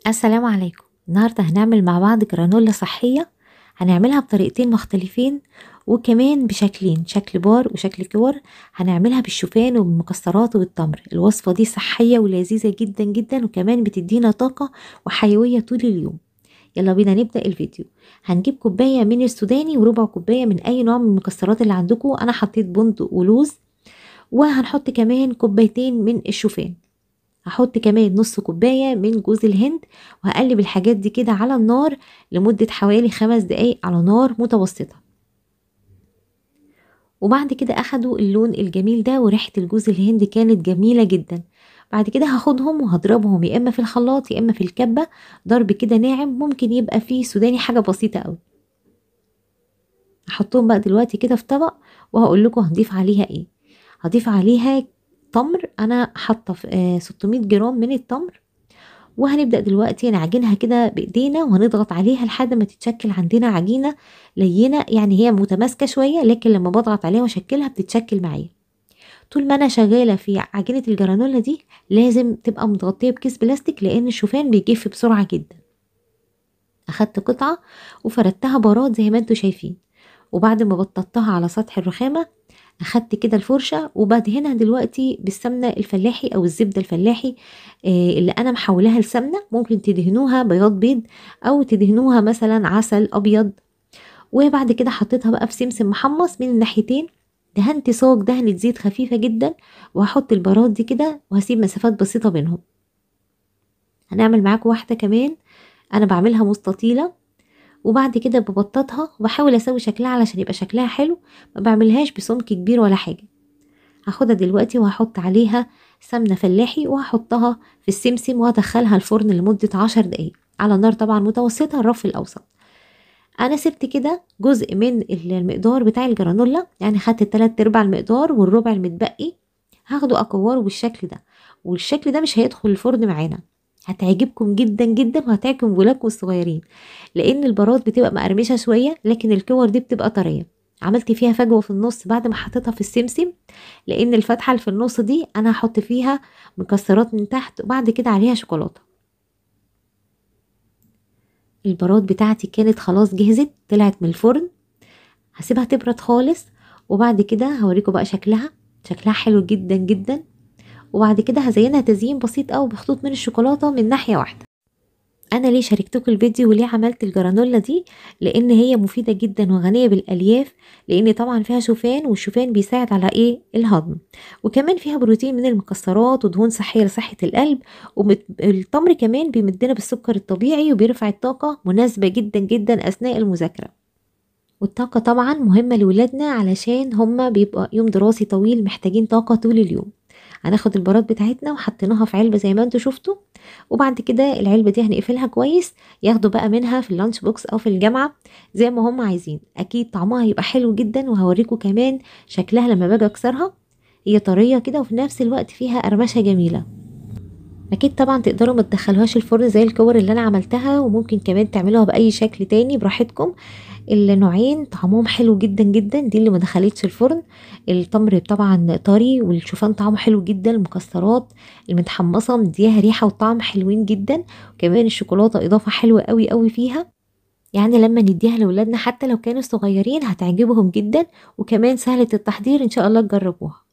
السلام عليكم. النهاردة هنعمل مع بعض جرانولا صحية. هنعملها بطريقتين مختلفين وكمان بشكلين، شكل بار وشكل كور. هنعملها بالشوفان وبالمكسرات وبالتمر. الوصفة دي صحية ولذيذة جدا جدا، وكمان بتدينا طاقة وحيوية طول اليوم. يلا بينا نبدأ الفيديو. هنجيب كوباية من السوداني وربع كوباية من أي نوع من المكسرات اللي عندكم. أنا حطيت بندق ولوز، وهنحط كمان كوبايتين من الشوفان. هحط كمان نص كوباية من جوز الهند، وهقلب الحاجات دي كده على النار لمدة حوالي 5 دقايق على نار متوسطة. وبعد كده اخدوا اللون الجميل ده، وريحة الجوز الهند كانت جميلة جدا. بعد كده هاخدهم وهضربهم يا اما في الخلاط يا اما في الكبة، ضرب كده ناعم. ممكن يبقى فيه سوداني، حاجة بسيطة قوي. هحطهم بقى دلوقتي كده في طبق، وهقول لكم هنضيف عليها ايه. هضيف عليها تمر. انا حاطه 600 جرام من التمر، وهنبدأ دلوقتي نعجنها كده بإيدينا، وهنضغط عليها لحد ما تتشكل عندنا عجينة لينة. يعني هي متماسكة شوية، لكن لما بضغط عليها واشكلها بتتشكل معايا. طول ما انا شغالة في عجينة الجرانولا دي لازم تبقى متغطية بكيس بلاستيك، لان الشوفان بيجف بسرعة جدا. اخدت قطعة وفردتها بارات زي ما انتوا شايفين، وبعد ما بططتها على سطح الرخامة اخدت كده الفرشة وبدهنها دلوقتي بالسمنة الفلاحي او الزبدة الفلاحي. اللي انا محولها لسمنة. ممكن تدهنوها بياض بيض او تدهنوها مثلا عسل ابيض. وبعد كده حطيتها بقى في سمسم محمص من الناحيتين. دهنت صاج دهنة زيت خفيفة جدا، وهحط البارات دي كده وهسيب مسافات بسيطة بينهم. هنعمل معاكم واحدة كمان، انا بعملها مستطيلة، وبعد كده ببططها وبحاول اسوي شكلها علشان يبقى شكلها حلو. ما بعملهاش بسمك كبير ولا حاجة. هاخدها دلوقتي وهحط عليها سمنة فلاحي، وهحطها في السمسم وهدخلها الفرن لمدة 10 دقايق على نار طبعا متوسطة، الرف الأوسط. أنا سبت كده جزء من المقدار بتاع الجرانولا، يعني خدت 3/4 المقدار، والربع المتبقي هاخده أكوره بالشكل ده. والشكل ده مش هيدخل الفرن معانا. هتعجبكم جدا جدا وهتعجب ولادكم الصغيرين، لأن البارات بتبقى مقرمشة شوية، لكن الكور دي بتبقى طرية. عملت فيها فجوة في النص بعد ما حطيتها في السمسم، لان الفتحه اللي في النص دي انا هحط فيها مكسرات من تحت، وبعد كده عليها شوكولاته. البارات بتاعتي كانت خلاص جهزت، طلعت من الفرن. هسيبها تبرد خالص، وبعد كده هوريكم بقى شكلها حلو جدا جدا. وبعد كده هزينها تزيين بسيط قوي بخطوط من الشوكولاته من ناحيه واحده. انا ليه شاركتكم الفيديو وليه عملت الجرانولا دي؟ لان هي مفيده جدا وغنيه بالالياف، لان طبعا فيها شوفان، والشوفان بيساعد على الهضم. وكمان فيها بروتين من المكسرات ودهون صحيه لصحه القلب. والتمر كمان بيمدنا بالسكر الطبيعي وبيرفع الطاقه، مناسبه جدا جدا اثناء المذاكره. والطاقه طبعا مهمه لولادنا، علشان هما بيبقى يوم دراسي طويل محتاجين طاقه طول اليوم. هناخد البارات بتاعتنا وحطيناها في علبة زي ما انتوا شفتوا، وبعد كده العلبة دي هنقفلها كويس. ياخدوا بقى منها في اللانش بوكس او في الجامعة زي ما هم عايزين. اكيد طعمها هيبقى حلو جدا، وهوريكم كمان شكلها لما باجي اكسرها. هي طرية كده وفي نفس الوقت فيها قرمشة جميلة. اكيد طبعا تقدروا ما تدخلوهاش الفرن زي الكور اللي انا عملتها، وممكن كمان تعملوها باي شكل تاني براحتكم. النوعين طعمهم حلو جدا جدا. دي اللي ما دخلتش الفرن. التمر طبعا طري، والشوفان طعمه حلو جدا. المكسرات المتحمصه مديها ريحه وطعم حلوين جدا. وكمان الشوكولاته اضافه حلوه قوي قوي فيها. يعني لما نديها لاولادنا حتى لو كانوا صغيرين هتعجبهم جدا، وكمان سهله التحضير. ان شاء الله تجربوها.